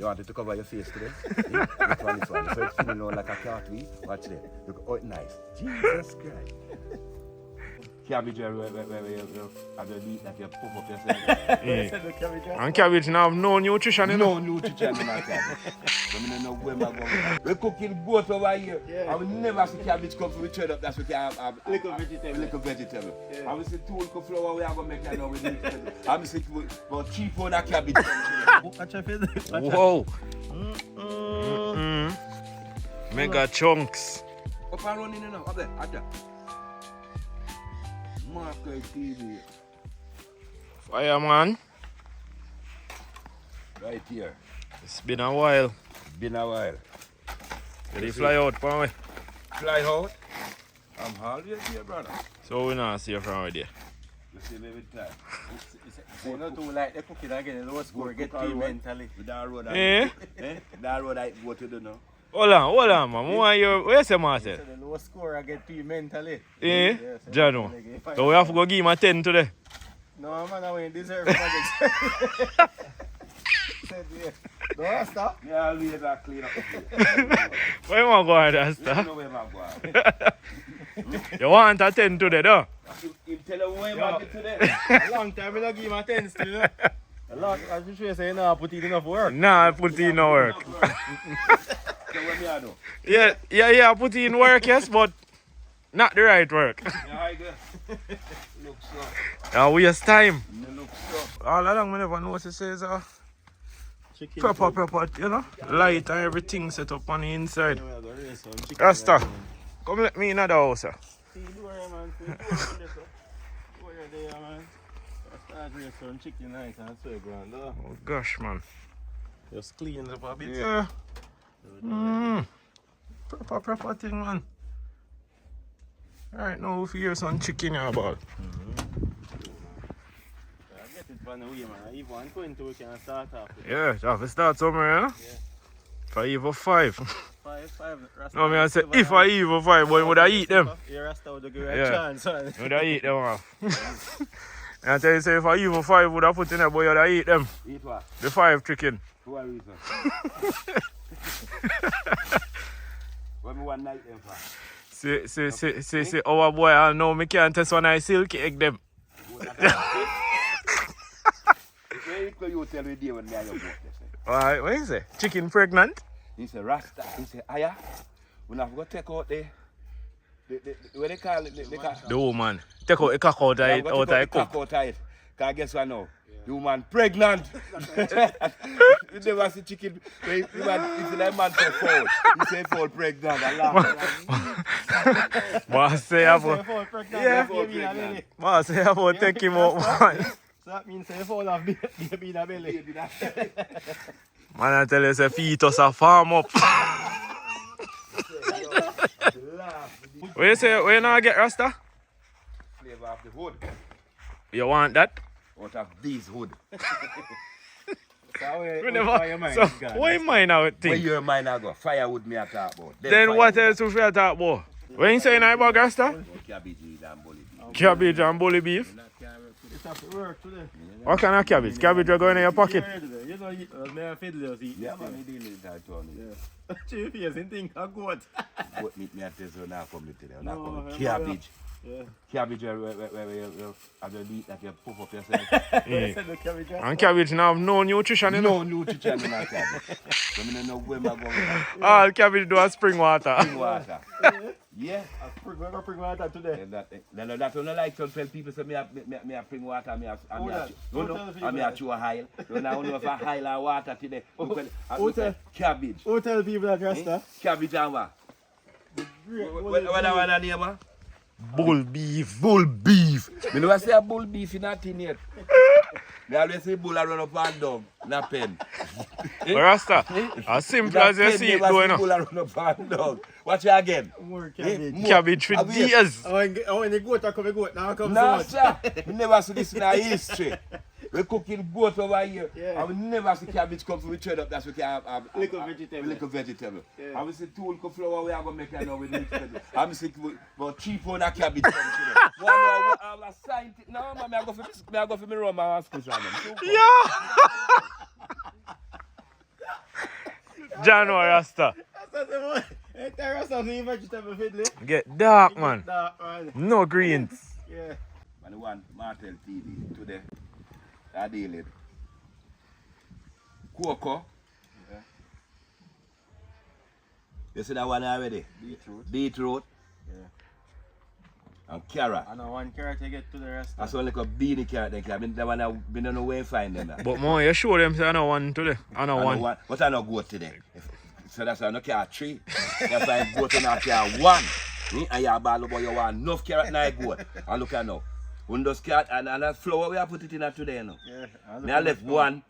You wanted to cover your face today? This one. So it's spinning around like a cartwheel. Watch there. Look, oh, it's nice. Jesus Christ. Cabbage where you eat that you puff up yourself. And cabbage now have no nutrition in it. No nutrition in my cabbage. I don't know where I'm going. We're cooking goat over here. I will never see cabbage come from the trade up. That's what you have little vegetable. I will see two flour we are going to make that now with vegetable. I will see about cheap on that cabbage. Whoa. Mega chunks. Up and running now. Up there. Up there. Market TV. Fireman. Right here. It's been a while. Been a while. Did he fly out from where? Fly out? I'm always here, brother. So we not see you from where there. You see me with time. You know too like the cooking again, the low score get team mentally. With that road That road I go to do now. Hold on, man. Where you say, Marcel? So the low score I get team mentally. Jano. So we have to go give him a 10 today. No, man, I won't deserve it. Don't Rasta? Yeah, I'll leave that clean up the place. Where you want to go on, Rasta? You know where I'm going. You want a 10 today, though? You tell him where I'm going today. A long time I don't give him a 10 still. A lot, as you should say, no, put it enough work. Nah, I put in no work. So what me I do? Yeah, I put in work, yes, but not the right work. Yeah, I go. Look so. I waste time. Look so. All along, I never know what it says. Proper, you know, light and everything set up on the inside. Rasta, come let me in the house. Oh gosh, man. Just clean up a bit. Yeah. Proper thing, man. Alright, now if you hear some chicken here about. If 120 we can start off. Yeah, you have to start somewhere, you know? Yeah. For even 5. 5. No, I say if I even 5, boy, would I eat them? Yeah, Rasta would give a chance. Would I eat them off? And I tell you, say if I even 5 would I put in there, boy, would I eat them? Eat what? The 5 chicken. For what reason? What me one night them for? See, our boy, I know me can't test one I silky egg them. You tell me day when me and your boat, Alright, what is it? Chicken pregnant? he say Rasta, he say Aya, we have to take out the what they call it? The woman. Take out a cock out of it, out of the cook. Because guess what now? The woman pregnant. You never see chicken. If the man say foul, he say foul pregnant. I laugh. Boss say about take him out, man. So that means say fall off baby in the belly. Man, I tell you, say fetus a farm up. What you say, where you now get Rasta? Flavor of the hood. You want that? Out of these hood. Why mine out Where thing? your mind I go? Firewood me I talk about. Then what else we feel talk about? When you say in about Rasta? Cabbage and bully beef. Cabbage and bully beef. It's have to work today. What kind of cabbage? Cabbage are going in your pocket. You know, me and fiddlers eat. Yeah, man, me deal with that one. Yeah. Chief is in thing a goat. Goat meat me I tell you now come today. Now No, come cabbage. Yeah. Cabbage where you have to eat that you puff up yourself. And cabbage now have no nutrition in it. No nutrition in that cabbage. So I don't know where I'm going. All cabbage do a spring water. Spring water. Yeah. We're going to bring water today. That one I like to tell people say me a bring water, me a chew a hile. You know if a hile or water today. Cabbage. Who tell people that Rasta? Cabbage and what? What I want to name? Bull beef. Bull beef. You never say a bull beef in that thing yet. They always say bull run up and down, not pen. Rasta, as simple as you see it doing. Bull run up and down. Watch it again. More cabbage. Cabbage for days. When the goat come, the goat now comes No, sir. We never see this in our history. We're cooking goat over here. Yeah. And we never see cabbage come from the trade up. That's what we have. Little vegetable. Yeah. And we see two little flour we are going to make now with vegetable. And we see about 3 pounds of cabbage come today. One hour, I'm a scientist. No, man, I go for me rum and squeeze on them. Yeah. John or Rasta. That's the one. Hey, Rasta is vegetable fiddly. Get dark, man. Dark, man. No greens. Yeah. And the one Martel TV today, I deal it. Cocoa. Yeah. You see that one already? Beetroot. Beetroot. Yeah. And carrot. And one carrot you get to the rest. I saw like a beanie carrot then, because that one I don't know where to find them. But more, you show them say I know one today. I know one. But I know goat today. So that's why I don't care 3. That's why I goat and I care 1. And you ball about you want enough carrot and I goat. And look at now. When those carrot and that flour we have put it in today now. Yeah. I left 1.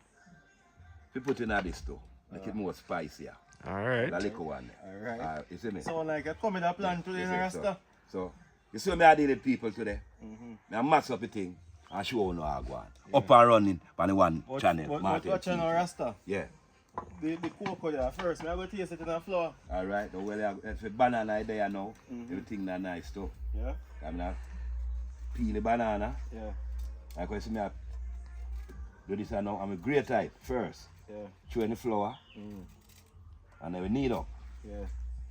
We put in this too. Make it more spicier. Alright. The little one. Alright. You see me? So like a coming up plan today, You no see, Rasta. So you see me I deal with people today. I mass up the thing and show you how I go on. Up and running on the one channel. What Martin watching TV. no Rasta? Yeah. The cocoa there first. I go taste it in the flour. Alright, well, if the banana is there now, everything is nice too. Yeah. I'm not peel the banana. Yeah. I can see me I do this now. I'm a great type first. Yeah. Throw in the flour. And then we knead up. Yeah.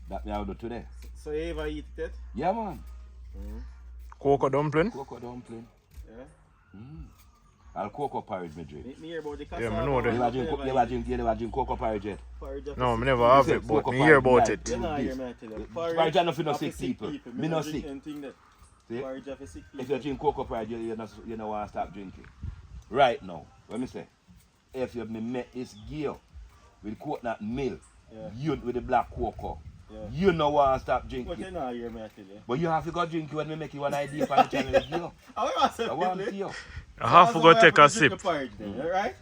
That me I will do today. So you ever eat it? Yeah man. Cocoa dumpling. Cocoa dumpling. Yeah. And cocoa porridge me drink. Me hear about the Yeah, cassava. me know that. You never drink cocoa porridge yet? No, I never have it, but me hear about it. You know, hear me tell you. Porridge are not for no of sick people. Me Me no drink sick. anything that. See? Porridge of a sick people. If you drink cocoa porridge, you don't want to stop drinking. Right now, let me say, if you met this girl with coconut milk, Yeah. you with the black cocoa, Yeah. you don't want to stop But you drinking. know, hear me tell you. But you have to go drink it when we make you one idea for the channel with you. I want to I want say, you. I have to go take a sip. The porridge then, right?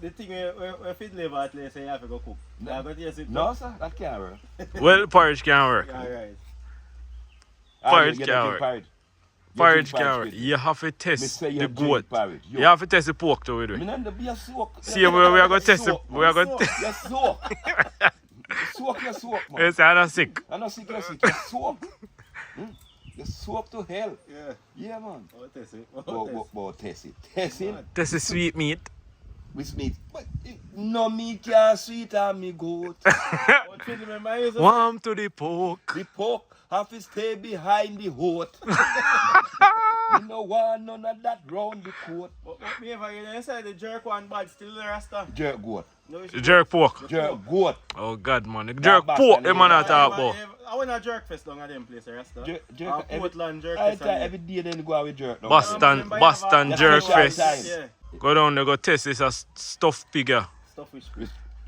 The thing we feed liver at least, you have to go cook. You have to taste it. No, sir, that can't work. Well, porridge can work. Yeah, right. Porridge You can't don't work. drink porridge. You Porridge drink can work. with it. You have to Me test say you the drink goat. porridge. You have to test the pork too with Me it. not be a soak. See, we are going to test it. Soak, We are going man. to You soak. You soak, man. Yes, I'm not sick. I'm not sick, you're sick. You soak. You soak to hell. Yeah. Yeah, man. Oh, taste it. But test it. Test it. Test the sweet meat. With meat. But no meat can sweet on me goat. What feed me, my ears? Warm to the pork. The pork have to stay behind the hoat. You no want none of that round the coat. What me ever hear inside the jerk one bad still the Rasta? Jerk goat. No, The jerk pork. Jerk goat. Oh, God, man. The jerk back pork, and them man then- not talk about. I want a jerk fest down at them place, Rasta. Jerk. Portland jerk I fest. try every day then go out with jerk. no, Boston, man. Boston jerk That's fest. time. Yeah. Go down there, go test this as stuffed pig. Yeah. Stuff which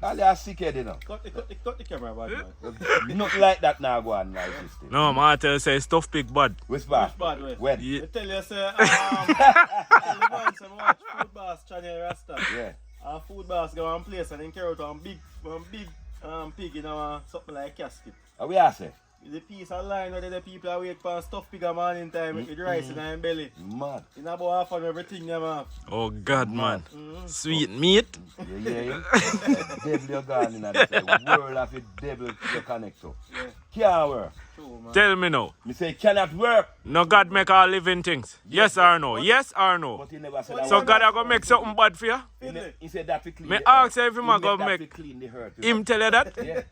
All they are sick head, you know. cut the camera bad man. Nothing like that now go on, my sister. No, man, I tell you, say stuffed pig bad. Which bad? Which bad way? When? Yeah. I tell you say tell you once I watch Food Boss channel Rasta. Yeah. Food Boss go one place and then carry out one big pig in something like a casket. How we are say? The piece of line where the people are wait for stuff pig a morning time with rice in their belly. Mad. In about half of everything them have. Oh, God, man. Sweet meat. Yeah. Devil you gone in this world of the devil you connect to. Yeah. Can't work. True, man. Tell me now. Me say cannot work. No God make all living things. Yes or no? Yes or no? But he never said that. So God are gonna make something bad for you? He said that to clean. Me the ask earth. if him a go that make to clean the hurt. him tell you that? Yeah.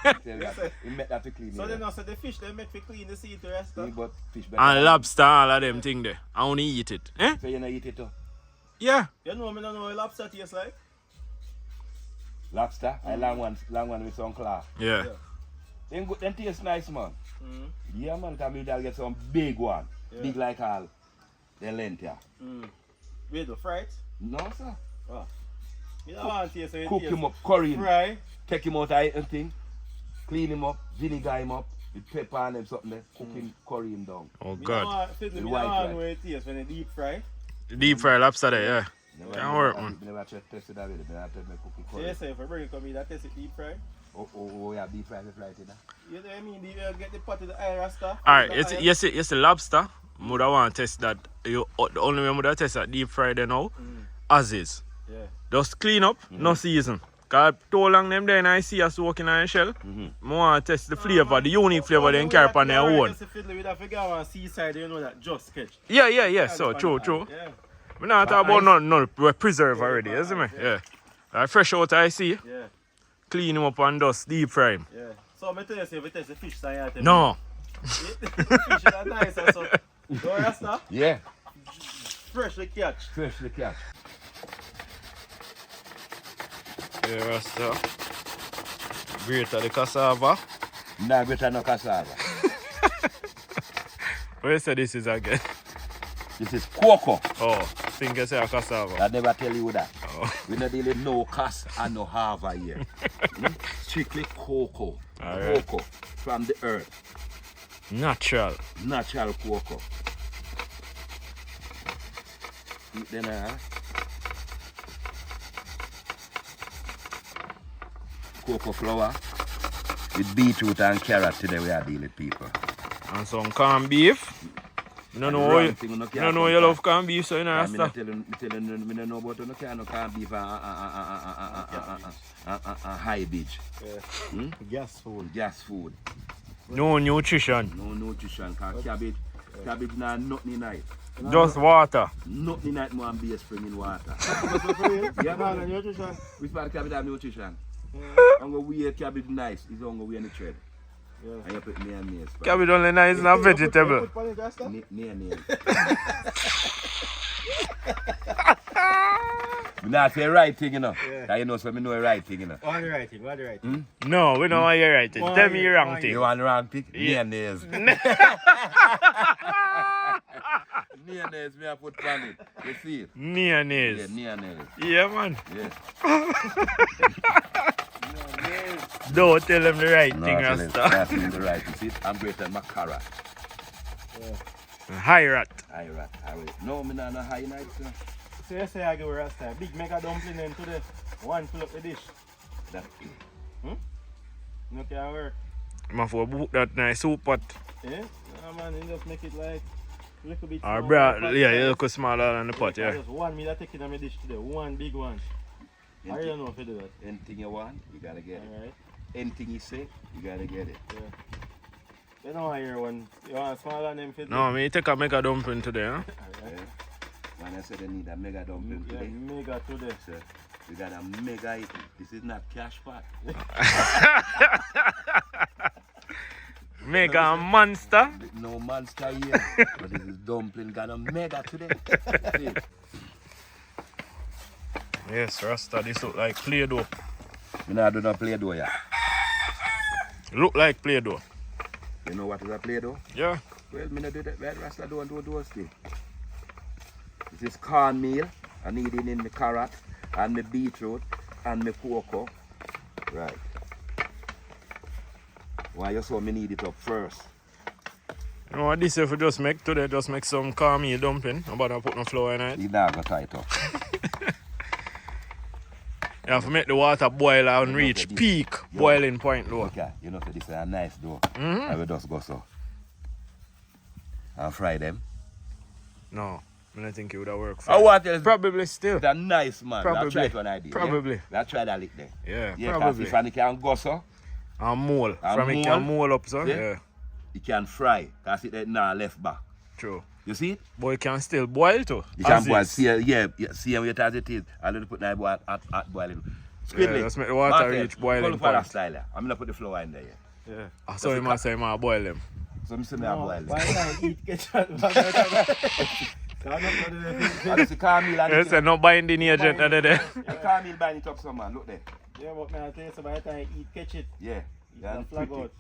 Tell that. He made that to clean the So earth. then also the fish they make for clean the sea to rest. He got fish better. And lobster, all of them thing there. I only eat it. Eh? So you know eat it too? Yeah. You know me don't know what lobster tastes like? Lobster? I long one with some claw. Yeah. Them taste nice, man. Mm. Yeah, man, because we'll get some big one. Yeah. Big like all the length, yeah. Wait, the fried? No, sir. Oh. You don't want to taste it. Cook him up, curry him, Fry. take him out of anything, clean him up, vinegar him up, with pepper and them something there, cook him, curry him down. Oh Me God. don't want to white know one. where it tastes when it deep fry. Deep fried lobster there, yeah. Never- Can't work, never- man. Never tested that already, but I tell me cook it So curry. you say if I bring it come here, that taste it deep fry? Oh, yeah, deep fry with light in there. You know what I mean? You get the pot of the iron stuff. Alright, you see lobster. Mother want to test that. The only way mother test that deep fried there now, as is. Yeah. Just clean up, no season. Cause too long them there and I see us working on a shell. I want to test the flavor, the unique flavor they carry upon their own. Just fiddle with that figure on seaside, you know that just catch. Yeah. So true. Yeah. We not talk about no preserve already, isn't it? Yeah. Fresh out I see. Yeah. clean him up and just deep fry him. Yeah. So I tell you, say, if you taste the fish, so you No. fish is nice also. So Rasta, Yeah. freshly catch. Freshly catch. Yeah, Rasta. Greater the cassava. Nah, better no cassava. What you say this is again? This is cocoa. Oh, think you say a cassava. I never tell you that. Oh. We not dealing no cass and no hava here. Strictly cocoa. Alright. Cocoa from the earth. Natural. Natural cocoa. Eat then, cocoa flour with beetroot and carrot today we are dealing with people. And some corned beef. I don't know you, don't know you love corned beef, so you know, I Rasta. don't know about no corned beef and cabbage. Gas food. Gas food. No nutrition. No nutrition, because cabbage not nothing in it. Just water. Nothing in it more than beer spring in water. Yeah, man, and nutrition. Which part of cabbage have nutrition? I'm going to wear cabbage nice, it's going to wear the thread. Yeah. And you put mayonnaise. Cabbage only nice and a vegetable. Mayonnaise. I'm not say right thing, you know. Yeah. You know, so I know the right thing, you know. What the right thing? No, we know why you're right. Tell me you're wrong thing. You want the wrong thing? Yeah. Mayonnaise. Mayonnaise, me I put on it. You see it? Mayonnaise. Yeah, mayonnaise. Yeah, man. Yeah. Don't tell them the right No, thing, tell him, Rasta. that's the right. You see it? I'm greater than my carrot. High rat. I rat. No, me not high night, sir. So you say I give a Rasta, big mega dumpling then today. One fill up the dish. That No can work. I'm for book that nice soup pot. Yeah? No man, you just make it like a little bit Or small, bro, like yeah, that. you look smaller than the pot, yeah. Just one meal I take in my dish today. One big one. I don't know if you do that. Anything you want, you gotta get it. Alright. Anything you say, you gotta get it. Yeah. You know I hear one. You want smaller than them fit? No, me take a mega dumpling today, huh? Yeah. When I said they need a mega dumpling Yeah, today, mega today. sir, we got a mega item. This is not cash pot. Mega monster. No monster here, but this is dumpling got a mega today. See? Yes, Rasta, this look like Play-Doh. Me not do no Play-Doh yet. Look like Play-Doh. You know what is a Play-Doh? Yeah. Well, me not do that. Right, Rasta don't do those things. This is cornmeal. I need it in the carrot and the beetroot and the cocoa. Right. Why you so me need it up first? You know what this if we just make today, just make some cornmeal dumpling. I'm about to put no flour in it. You not go tight up. You have to make the water boil and reach peak boiling point though. Okay, you know this is a nice dough. I will just go so. And fry them. No, I don't think it would have worked for I you. want else. Probably still. That nice man. Probably. I'll try it one idea. Probably. Yeah? I'll try that lick there. Yeah, Yeah, because probably. if I can go so, And mole. And From it can mole. mole up, so. Yeah. Yeah. you can fry. Because it now left back. True. You see it? But it can still boil too. You can as boil. is. See, see how it as it is. I'll let put that boil at boiling. Yeah, just make the water reach boiling point. Style. I'm going to put the flour in there. Yeah. Yeah. So you must say, man, boil them. So I'm saying I No, boil why it. not eat ketchup? And it's the cornmeal and You the say no binding agent other there. the cornmeal buying it up some man. Look there. Yeah, but man, I tell you, so by the time you eat ketchup, Yeah. it's a flag out.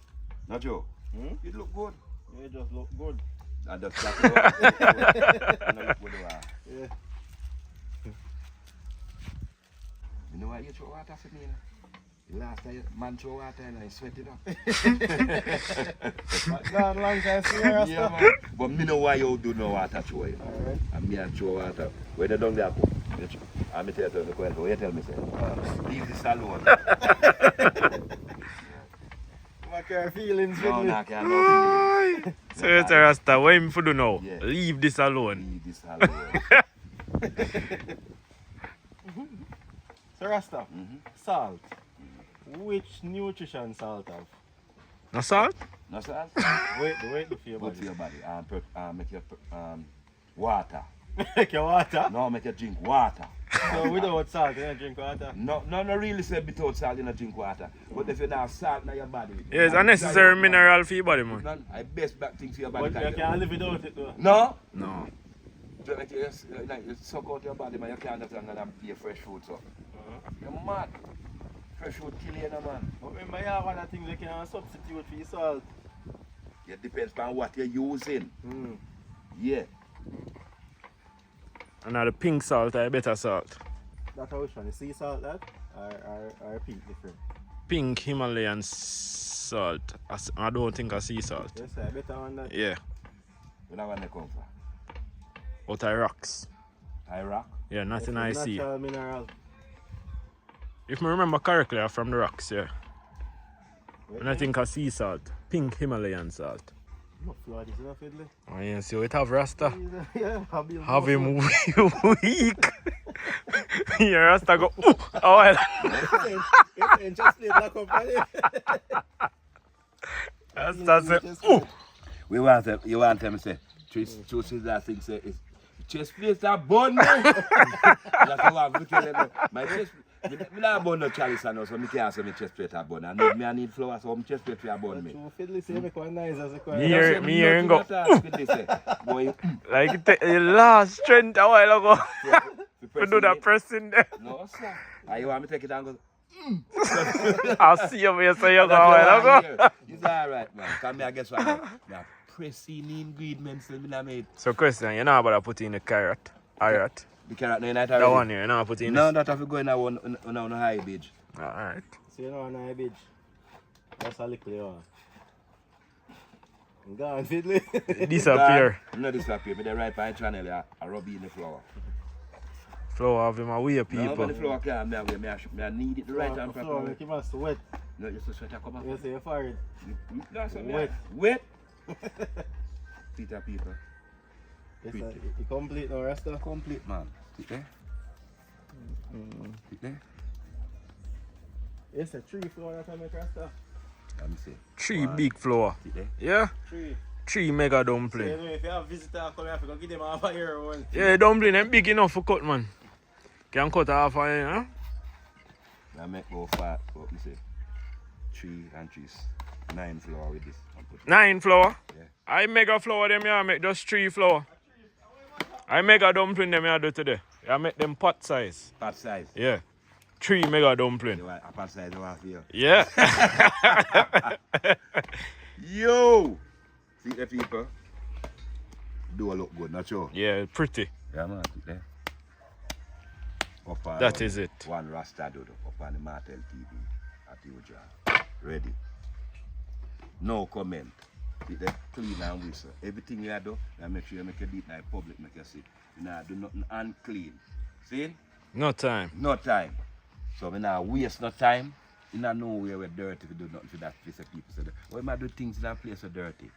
No Joe. Hmm? It look good. Yeah, it just look good. And just clap it up. And look good. Yeah. You know why you throw water for me? You know? The last time man throw water and I sweat it up. Gone long time, see you, Rasta. Yeah, man. But me know why you do no water throw you. Alright. And me and throw water. When they done there, I'm tell you the question. What you tell me, say? Leave this alone. What kind of feelings with No, me? no, I can't no feeling. So you say, Rasta, what him for do now? Yeah. Leave this alone. Leave this alone. So Rasta, salt. Which nutrition salt have? No salt? No salt? Wait for your Good body. for your body. Make your water. Make your water. No, make you drink water. So without salt, you don't drink water? No really say without salt in a drink water. But if you don't have salt in your body. Yeah, it's a necessary mineral for your body, man. I best back things for your body. But you can't live without it though. No? No. Like you suck out your body, man. You can't just hang and be a fresh food, so. You're mad. Fresh food kill you, man. But remember, you have other things you can substitute for your salt. It depends on what you're using. Yeah. And now the pink salt or better salt. That's which one? The sea salt that? Or pink different? Pink Himalayan salt. I don't think I sea salt. Yes, I better one that. Yeah. Where that one they come from? Out of rocks. Iraq? Yeah, nothing I see. Natural mineral. If I remember correctly, I'm from the rocks, yeah. Wait, And I think I sea salt. Pink Himalayan salt. no flood is enough, Fiddly. Oh, yeah, see it have Rasta. Yeah, Have him weak. Yeah, Rasta go, ooh, oh, well. It's just leave that company. Rasta say, ooh. You want them to say, choose that thing say, it's chest place that bun. That's how I'm tell them. My chest, I don't bun no chalice and so I can't say my chest plate a bun. I need flour, so my chest plate for a bun me. Fiddly say make one nice as a coin. Me hear him go, Boy, like it take the last strength a while ago. To do that pressing there. no, sir. You want me to take it and go? I'll see you where you say you go a while ago. It's alright, man. Come here, guess what? Now, pressing ingredients that I made. So, question, you know about putting the carrot? Carrot? The carrot, no, you're not That already. one here, you know putting No, that have to go in on a high beach. Alright. So you know on a beach. That's a little you want. Gone, Fiddly. Disappear. No disappear, but the right by channel, I rub it in the flour. Flow of him away, No, but people. the flour can't be away. I need it the right hand So proper. make him as wet. No, just to sweat a come You up. say you're fired. That's Wet. Wet. Peter people. It's a complete no Rasta. Complete, man. Sit there. Sit there. It's a tree floor that I make Rasta. Let me see. 3 big flour. Sit there. Yeah? Tree. 3 mega So dumpling. you know, if you have visitor come here, you can give them half a year one. Yeah, dumpling, them big enough for cut, man. Can cut half of it, huh? I make go fat, what me say? 3 and 3. 9 flour with this. 9 flour. Yeah. I mega flour them, yeah, I make just 3 flour. I mega dumpling them, yeah, do today. I make them pot size. Pot size. Yeah. 3 mega dumpling. You want a pot size you want for you? Yeah. Yo! See the people? Do a look good, not sure. Yeah, pretty. Yeah, man. See there. Up That is it. One Rasta Dodo up on the Martel TV at usual. Ready. No comment. See there, clean and whistle. Everything you do, you make sure you make it in public, make you see. You nah, do nothing unclean. See? No time. No time. So we now waste no time. You don't know where we're dirty if you do nothing for that place of people. So why am I do things in that place so dirty?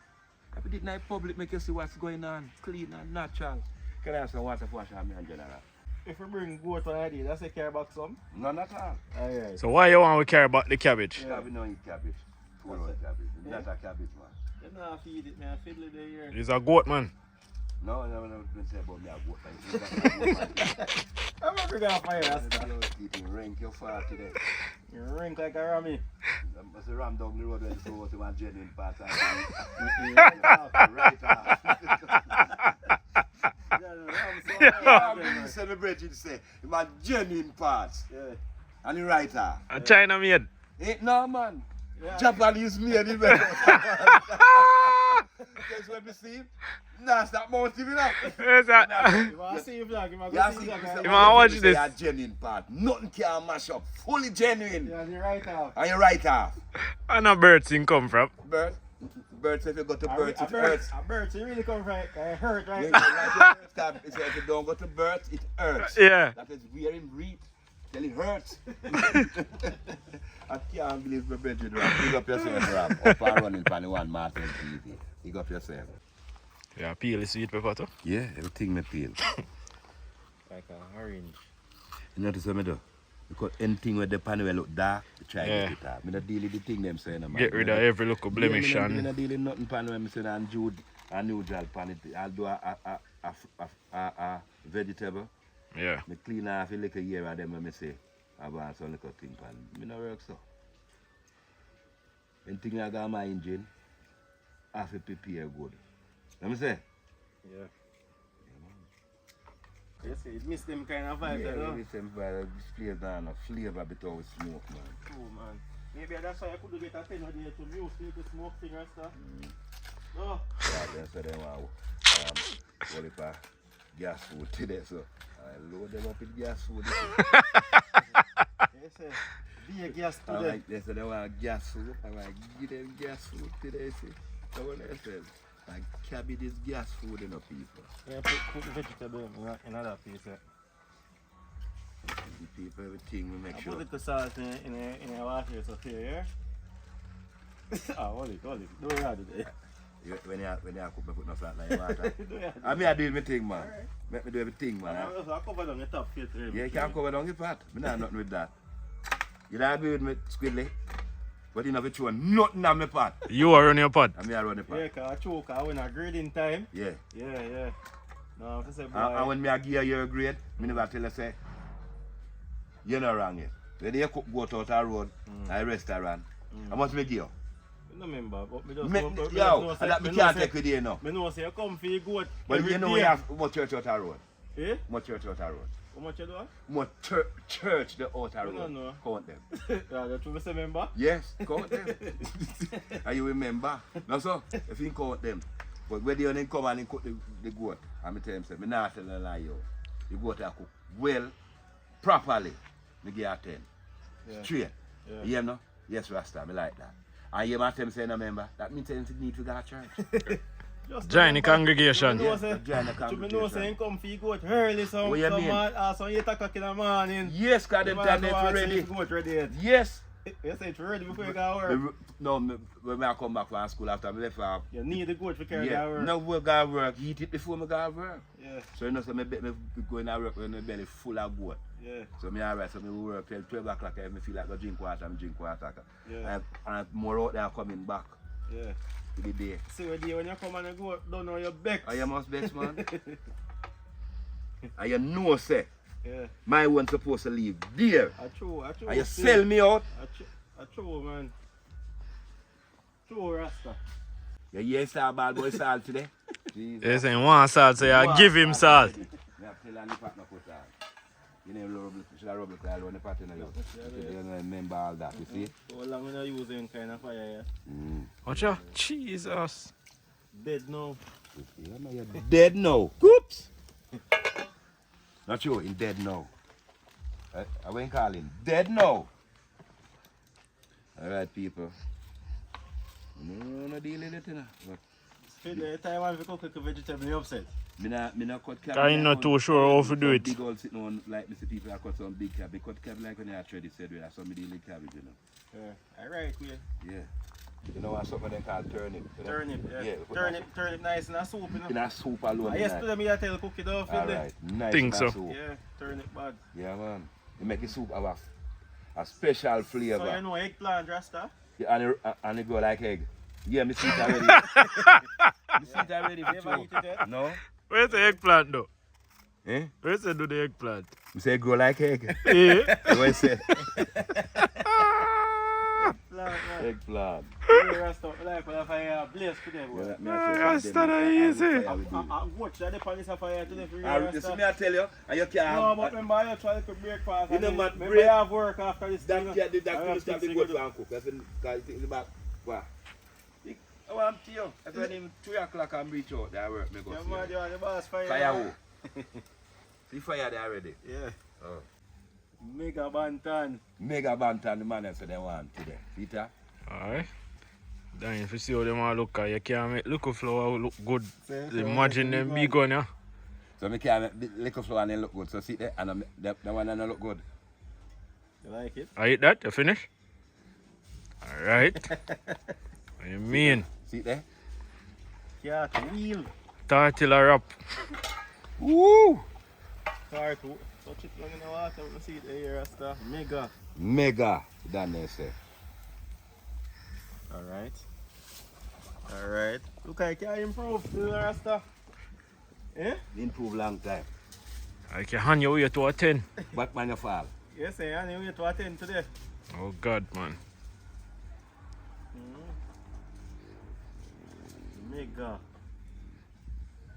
If you did in public, make you see what's going on. Clean and natural. Can I have some water for wash me in general? If we bring goat on ID, that's a care box some. None at all. Alright. So why you want to care about the cabbage? Yeah. We don't eat cabbage. Full of cabbage. It's not a cabbage, man. You know, feed it, man. Fiddly there here. He's a goat, man. No, don't say about me a goat. I'm not going to fire Rasta. Eating rank your fart today. You rink like a rummy. I say ram down the road when you saw what you want genuine parts. Right off. I'm celebrating say, you want genuine parts. Yeah. And you right off. A China made. Ain't no man. Yeah. Japanese made it better. Guess what we see? Nah, stop mounting it up. Yes, You want to see your vlog? You want Yeah, to see see, your vlog? You wanna watch this? A genuine part. Nothing can mash up. Fully genuine. Yeah, you're right now. And you right off. And a bird thing come from. Bird. Birds, if you go to birds, it hurts. A bird, you really come from it hurt, right? Yeah, like the birds, if you don't go to birds, it hurts. Yeah. That is where him read till it hurts. I can't believe my bedroom rap. Pick up yourself, rap. Up and running for the one Martin TV. Pick up yourself. Yeah, peel the sweet pepper too. Yeah, everything me peel. Like an orange. You notice what I do? Because anything with the pan will look dark, I try to get it off. I don't deal with the thing them saying. Get rid of every little blemish I and don't deal with nothing pan when I say and neutral pan it. I'll do a vegetable Yeah. Me clean off a little year of them when me say, I want some little thing pan. Me no work so. Anything I got my engine, I have to prepare good. Let me say? Yeah. Yes, it miss them kind of vibe, Yeah, you know? miss them vibe. Display down a flavor bit of smoke, man. True, man. Maybe that's why I could get a 10 or day to mute the smoke thing and stuff. No. Yeah, then so they want what if I gas food today, so I load them up with gas food. Yes, sir. Be a gas I today. like they say they want gas food. I like give them gas food today, see. So what they say, like cabbage is gas food in the people. Yeah, put the vegetable in another piece. Yeah. The people everything we make I sure. put the salt in a water so here, yeah? Hold it. Don't worry about it. When you cook, me put no salt like water. Do it. I mean I do my thing, man. Alright. Make me do everything, man. I cover down the top filter. Yeah, you can't cover down your pot. Me not nothing with that. You don't agree with me, Squidly? But you never throw nothing on my pot. You are on your pot. I mean I run the pot. Yeah, because I choke when I grading time. Yeah. Yeah. No, I say, boy. And when me I give you your grade, me never tell you say, you're not wrong yet. When you cook goat out the road, a restaurant, how much me give you? I don't remember, but me just Me, go- but yo, just that know me say- can't take with you now. Me know say you come for your goat But every you know day. we have more church out the road. Eh? More church out the road. How much you do? More church the out the I don't road. know. Count them. Yeah, that's what I remember. Yes, count them. And you remember. No, so, if you count them. But when you come and cook the goat, I'm tell him, say, me not tell a lie, yo. The goat I cook well, properly. Me give you 10. Yeah. Straight. Yeah. You hear no? Yes, Rasta, me like that. And you might tell me say, no, member, that means you need to go to church. Just Join the remember, congregation. you know Yeah, say- join the you know congregation. say you come for your goat early, some What you mean? some 8 o'clock in the morning. Yes, because them time they ready. Goat ready yet. Yes. You say it's ready before you go to work. No, when I come back from school after I left for You need the goat to carry yeah, that work. no we got work, eat it before me go work. Yeah, So you know, so me go in to work when my belly full of goat. yeah, So me alright, so me work till 12 o'clock, I me feel like I drink water, I drink water. Yeah. And more out there coming back yeah. to the day. See when you come and you go, don't know your back. And you must best, man. And you know, say, Yeah, my one supposed to leave there. I true. And you sell me out. I true, man. True, Rasta. You hear say bad boy salt today? Jesus. They saying one salt, so you give him salt. Me have to tell her the pot no put on. You know, should I rub it all on the pot in the house? You know, remember all that, you see? So long we not using kind of fire, yeah. Watch out. Jesus. Dead now. You know, you're dead now. Oops! Not you, in dead now. I went calling. Dead now. Alright, people. No deal with it, you know. But Spend the time when we cook a vegetable, you upset. me not cut cab. I'm not too sure how to do it. Big old sitting on, like Mr. People, I cut some big cab. They cut cab like when they are ready, said, that's some deal with cabbage, you know. Yeah. Alright, we. Yeah. You know what something they call turnip? You know? Turnip, yeah. Yeah. Turnip nice in a soup, you know. In a soup alone. Yesterday me I tell you cook it off, you know. Alright, nice. Think in a so. soup. Yeah, turnip bad. Yeah, man. You make the soup have a special flavor. So you know eggplant, Rasta? Yeah, and it go like egg. Yeah, me see it already. Me see it already for Never eat it yet? sure. No? Where's the eggplant though? Eh? Where's the do the eggplant? Me say it grow like egg. Eh? What you say? Eggplant, man. Eggplant. Yeah, Rasta, like when I fire blaze today, boy. Yeah, me Ah, a say Rasta, that easy. Watch that depend on fire today for real, You see Rasta. me I tell you, and you can't No, but remember I try to breakfast. You know, and man, remember break- I have work after this that thing. yeah, that I could have stop things the to goat do. and cook. That's in the back. What? I want to you. If I need 3 o'clock and reach out, that work me go Yeah, see man, you. you are the boss fire. Fire who? See fire there already. Yeah. Oh. Mega bantan. Mega bantan the man that said they want today. See that? Alright. Then if you see how them all look, you can't make little flour look good. Say, Imagine them big one, yeah. So me can make the little flour and they look good. So see there and the one that look good. You like it? I eat that, you finish? Alright. What you mean? See there? Cartwheel. Tortilla wrap. Woo! Cartwheel. Touch it long in the water. Let's see it here, Rasta. Mega. Mega. Down there say. Alright. Alright. Look, I can improve, Rasta. Eh? Improve long time. I can hand your way to a 10. But man, you fall. Yes, and you to attend today. Oh God, man. Mega.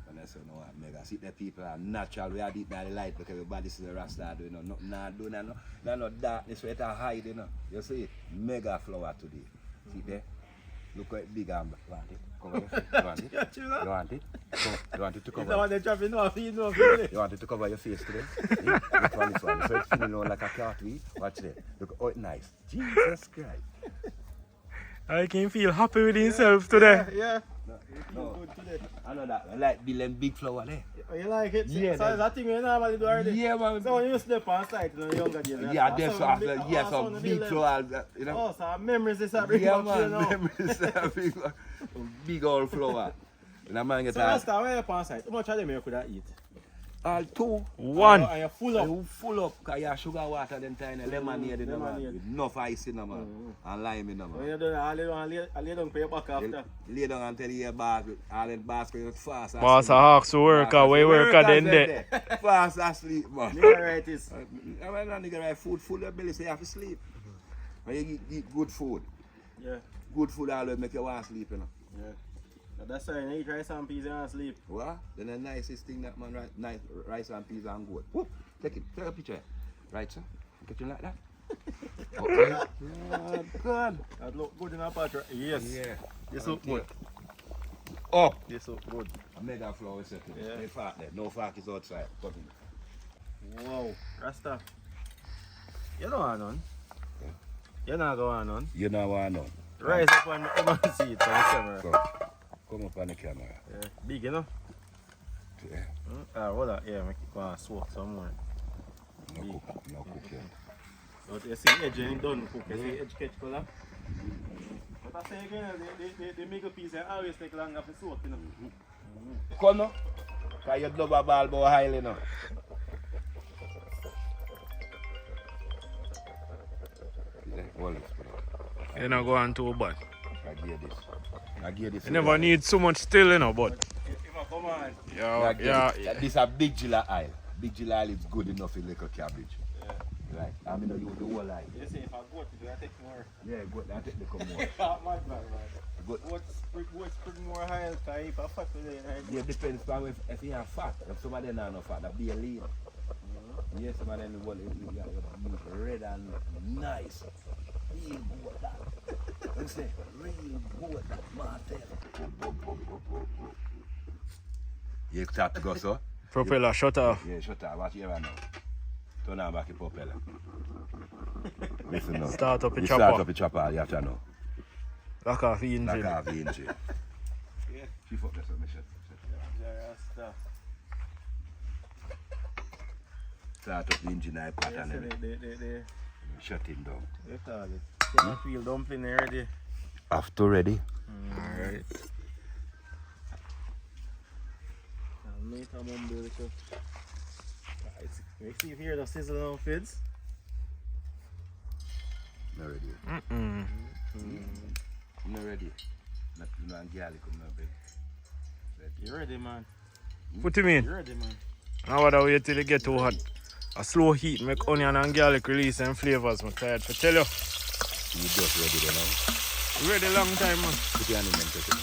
And I say, no, what, mega. See, the people are natural. We are deep by the light because everybody see the Rasta do, you know. Nothing not do, no darkness where it hide, you know. You see it? Mega flower today. See there? Look how big and want it? Cover your face. You want it? You want it? You want it to cover? You don't want the dropping off, you know. You want it to cover your face today? Yeah? Look on this one. So it's feeling like a cartwheel. Watch there. Look, oh, it's nice. Jesus Christ. I can feel happy with himself today. Yeah. No. Good today. I know that. I like building big flower there. Oh, you like it? Yeah, So that's thing you normally do already? Yeah, man. So when you sleep on site in the younger days? Yeah, that's so, yeah, so big flower, you know. Oh, so memories is a big Yeah, one, you man, know. memories are big old flower. And a man get So last time when you're on site, how much of them you could have eat? all 2. 1. And you're full up. You full up, because you have sugar water then time, lemonade in the man, lemonade. with enough ice in the man, and lime in the When man. you're done, I lay down for your back after. Lay down and tell you your basket, all that basket is fast asleep. Boss a hawks to work, we work at then there. Fast asleep, man. Nigga right is. I mean, that nigga right food full your belly, so you have to sleep. When you eat good food, Yeah. good food always make you want to sleep, you know. Yeah. Now that's why you eat rice and peas and sleep. What? Then the nicest thing that man, nice rice and peas and goat. Whoop, take it, take a picture. Right, sir? Get you like that? Okay. Oh, God. That look good in a pot. Yes. Yeah. This look good. Up. This look good. A mega flower set. Yeah. No fat there. No fat is outside. Come in. Wow. Rasta. You don't want none. Yeah. You not go on none. You know what I know. Rise up and see it on the camera. Come up on the camera. Yeah. Big, you know? Yeah. Hold on. Yeah, make it go and soak some more. No cook. No cook yet. But you see edge and it done cook. You see edge catch color. But I say again, the middle piece always take longer to soak, you know. Come now. Because you love a ball boy highly now. Hold it. You not go on too bad. I give this. I give this. You never need so much still, you know, but If I come on. yeah. This is a big gila aisle. Big gila aisle is good enough in little cabbage. Yeah. Right. I mean, you the whole aisle. You see, if I go to do, I take more. Yeah, good. I take the come more. Mad man. Good. What's pretty more high? If I fat today, Yeah, depends on if you have fat. If somebody not no fat, that be a lean. Yes, some of them will red and nice. Real good that. You say, real good that Martel. You start to go so? Propeller shut off. Yeah, shut up. Watch here right now. Turn on back the propeller. Listen now. Start up the You chopper. Start up the chopper, you have to know. Lock off the engine. Like half the engine. Yeah. Chief up the submission. Rasta. Start up the engine I pattern and They shut him down. target. Can feel dumpling already. After ready? Alright. I'll make a mumble too. You see here the sizzle now feeds. Not ready. Not ready. Not garlic on my bed. You ready, man? Put him in. You ready, man? Now what wait till it get too hot. A slow heat make onion and garlic release and flavors. I'm tired to tell you. You just ready there now? Ready long time, man. Put your hand in and take it.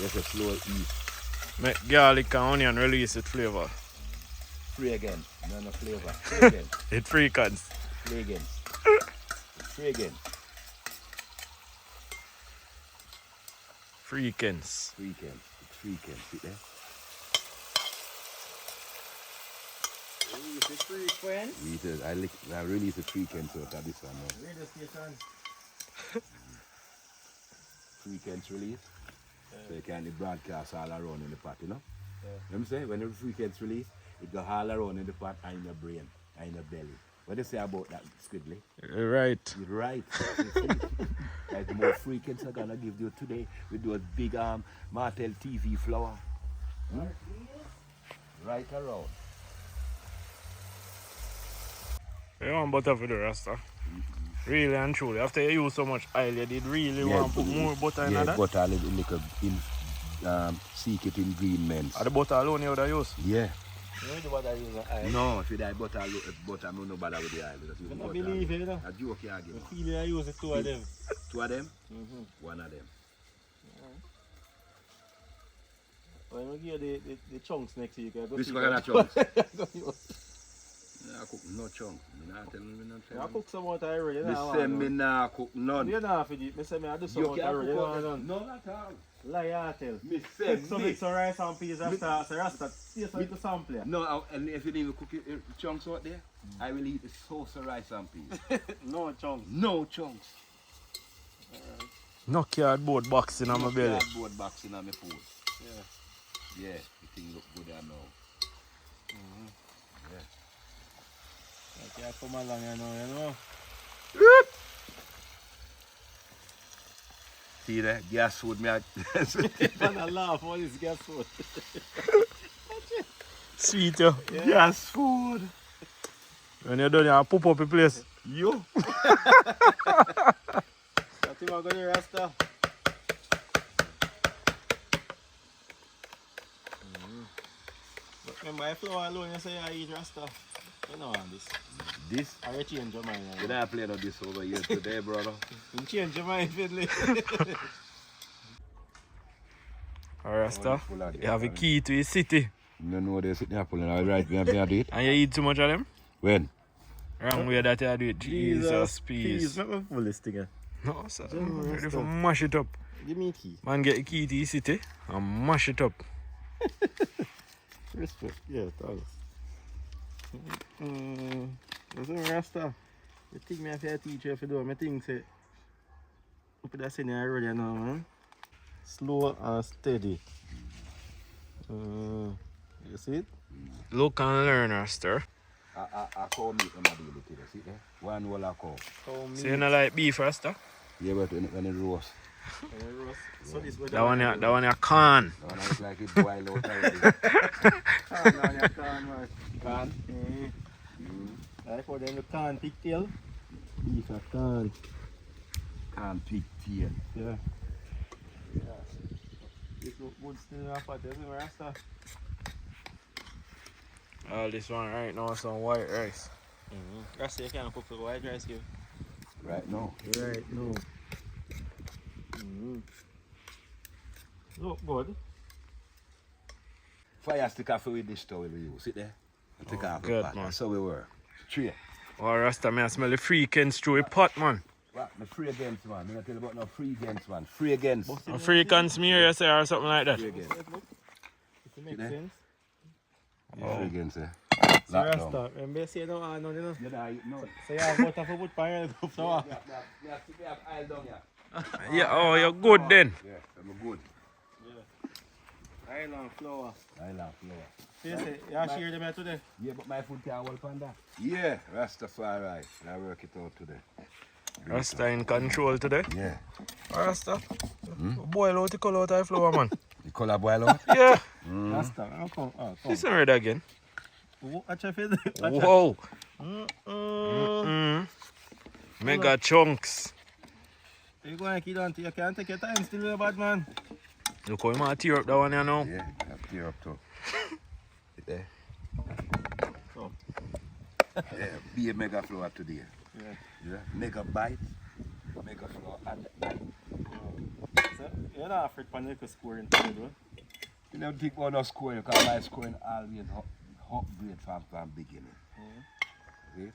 Yes, a slow heat. Make garlic and onion release its flavor. Free again. No flavor. Free again. It freakens. Free again. Free again. Freakens. Free again. Free again. See there? Release it frequent. I release the frequency out of this one now. Radio station. Frequency release. So you can broadcast all around in the pot, you know? Yeah. You know what I'm saying? When the frequency release, it go all around in the pot and in your brain and in your belly. What do you say about that, Squiddly? Right. You're right. Like the more frequency I'm gonna give you today with those big Martel TV flour. Right around. You want butter for the Rasta? Really and truly. After you use so much oil, you did really want to put more butter in that? Yeah, butter a little secret ingredients. Are the butter alone you would have used? Yeah. You know what I use an eye? No, if you die butter, butter, I'm no bother with the oil. Just use I don't butter. believe it, you know. A joke you again. I feel I use it two of them. Two of them? Mm-hmm. One of them. When we give you the chunks next week, I go Which see kind of what- chunks? I I cook no chunk. Me not tell me not tell me. cook some water already. Me say me nah cook none. You know if you say me I do some You water can't already. cook You know, out. No, not at all. lie tell. Me say So me. mix some rice and peas Rasta. So Rasta, taste like the sample. Yeah. No, and if you even cook chunks out there, I will eat the sauce of rice and peas. No chunks. No chunks. No cardboard box in my belly. Cardboard box in my food. Yeah. Yeah, the thing look good I know. Okay, come along, you know. See that? Gas food me. Man, I laugh all this gas food. Sweet, yo. Gas food. When you're done, you pop up the place. Yo. I think I'm gonna Rasta. But remember, I flour alone, you say I eat Rasta. You know this. This? I change your mind. You not playing on this over here today, brother. You change your mind, Finley. Alright, Rasta. You have a key to your city. You know they sitting there pulling out right behind it. And you eat too much of them? When? Wrong way that you do it. Jesus, peace. Let me pull this thing. No, sir. Just Ready rest for up. mash it up. Give me a key. Man, get a key to your city and mash it up. Respect. Yeah, thanks. Listen, Rasta. You think me have to teach you if you do? I think say, put that in here already now, man. Slow and steady. You see it? Look and learn, Rasta. I call meat on my daily today. See there? One whole a cow. So you don't like beef, Rasta? Yeah, but when it roast. So this way. That one you can. That one looks like it boil out already. Can. Like for them, you can pigtail. Beef, a can. Can't pick tail. Yeah. This look good still in our pot, isn't it, Rasta? All this one right now is some white rice. Rasta, you can't cook the white rice here. Right now. Right, no. Look good. Fire stick off with this towel we use. Sit there. And take off the good, pot. man. That's how we work. Straight. Oh, Rasta, man, I smell the freakins through a pot, man. What? Me free against man. Me not tell you about no free against man. Free against. A freakins smear, you say, or something like that. Free against. If it makes there? sense. Free against, eh? So Lockdown. Rasta, remember you say no, no, no. You know, no. So you have butter for put pan and go flour. Me have aisle down here. Yeah, oh, you're good then. Yeah, I'm good. Island flour. Island flour. So you say, you share them here today? Yeah, but my food can't hold on that. Yeah, Rastafari. I work it out today. Rasta in control today. Yeah. Oh, Rasta, boil out the color out of the flour, man. The colour boil out? Yeah. Rasta, how come? Oh, come. Listen red again. Watch your face. Whoa. Mm-mm. Mega chunks. You go and keep on, you can't take your time still, you bad man. Look how you might tear up that one, you know. Yeah, I have tear up too. Sit there. So, Yeah, be a mega flour today. yeah. Yeah, mega bite, mega flour and bite. So, you're not afraid of the scoring today, though. You never think about no scoring because my scoring always hot grade from beginning. See?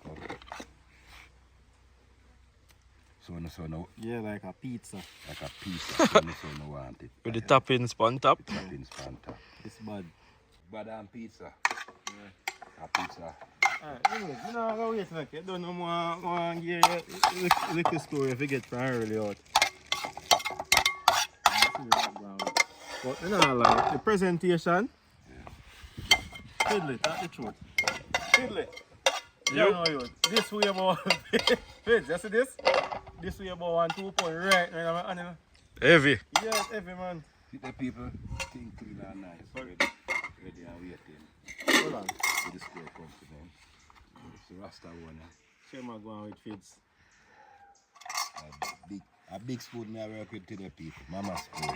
Okay. So no, Yeah, like a pizza. like a pizza. so no want it. With the toppings on top. Toppings on top. It's bad. Bad and pizza. Yeah. A pizza. Alright, anyway, you know, go wait like you don't know more gear little score if you get from early out. But you know, like the presentation. Fiddle, that's the truth. Fiddle. You know you. This way about wait, you see this? This way about 1 2 point right now, man. Heavy. Yeah, it's heavy man. See the people think clean and nice. Ready and waiting. Hold on. So the square comes to them. It's the Rasta one. Share my going with feeds. A big spoon me I work with to the people. Mama spoon.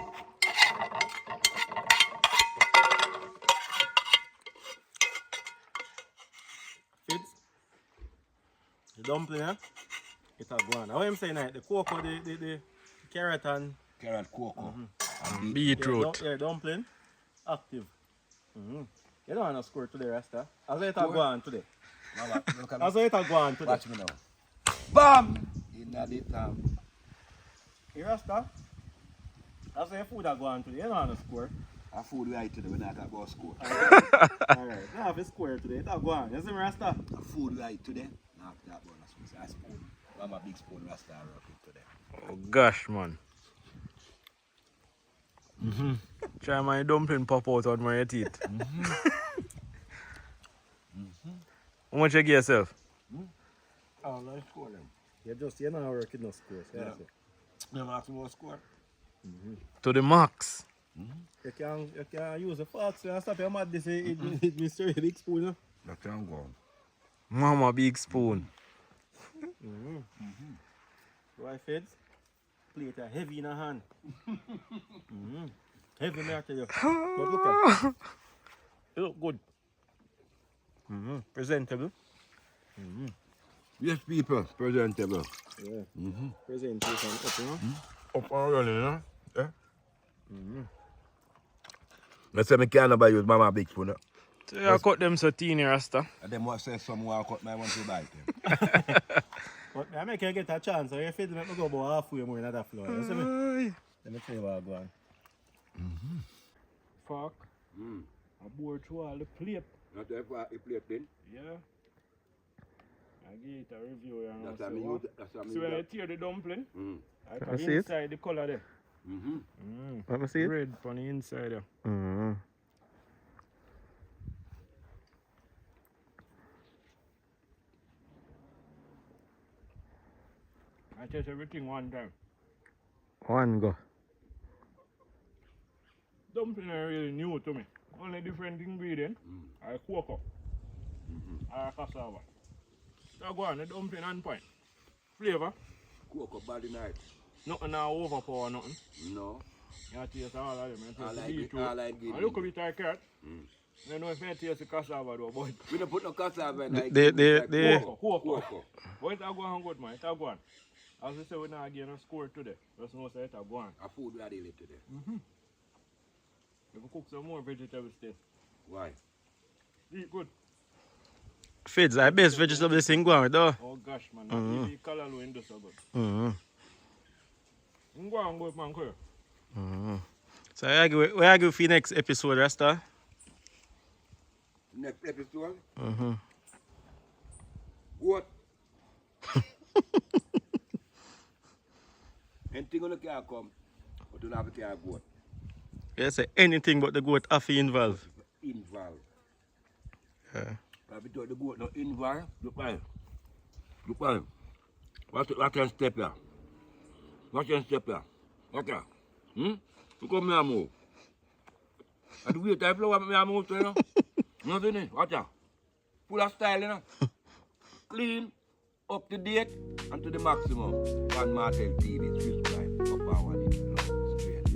The dumpling, it's a go on. How am saying that? The cocoa, the carrot and Carrot, cocoa. And Beetroot. yeah, dumpling, active. You don't want to score today, Rasta. As it go on today. Mama, look at As me. it go on today. Watch me now. Bam! In the time. Hey, Rasta. As your food go on today, you don't want to score. I food right today when I talk about score. Alright, now have a square today. It'll go on. You see me, Rasta? I food right today. Now that about I spoon. I'm a big spoon rasta working today. Oh gosh, man. Try my dumpling pop out on my teeth. How much you give yourself? Oh, no score them. You're not working no scores. Yeah. Never ask me about score. To the max. You can use a fork, so you stop your mad this it Mr. a big spoon. No? That can go. Mama big spoon. Right, Feds? Plate are heavy in a hand. Heavy, me I tell you. But look at it. Look good. Presentable. Yes, people, presentable. Yeah. Presentation up, you know? Up and running, you know? Yeah? Let's say I can't buy use mama big spoon. So you cut them so teeny, Rasta. And then what say someone cut my one to bite them. But I make you get a chance, so you feel make me go about halfway more in that floor. You see me? Let me tell you what I go on. Fuck. I bore through all the plate. Not that far, you plate then? Yeah. I give it a review. You know, That's how me use it. That's how me see when I use tear the dumpling, I I can see it. inside the color there. Let me see it. Red on the inside there. I test everything one time. One go. Dumpling are really new to me. Only different ingredient. I cocoa. I cassava. So go on, the dumpling on point. Flavor. Cocoa body night. Nothing now overpower nothing. No. You taste all of them. You taste I the like it. beetroot. I like it. I look a bit like carrot. You know if I taste the cassava though, but We don't put no cassava in like They- cocoa. But it's a go on good man, it's a go on. As I say, we're not getting a score today. Just know say it's a go on. A food we are dealing today. If we cook some more vegetables today, Why? eat good. Feds, I best vegetable thing go on though. Oh gosh man, not really color in this so good. Go on good man, clear. So where I go for next episode, Rasta? Next episode? What? Anything on the car come, but don't have a car goat. You say anything but the goat have to involve. Involved. Yeah. But because the goat not involved, look by it. Look by it. What can step here? What can step here? What can? Look how me move. And the way I flow, me move too, you know? Nothing in. Watch out. Full of style, you know? Clean, up to date, and to the maximum. One Martel TV, subscribe. Up our one, straight.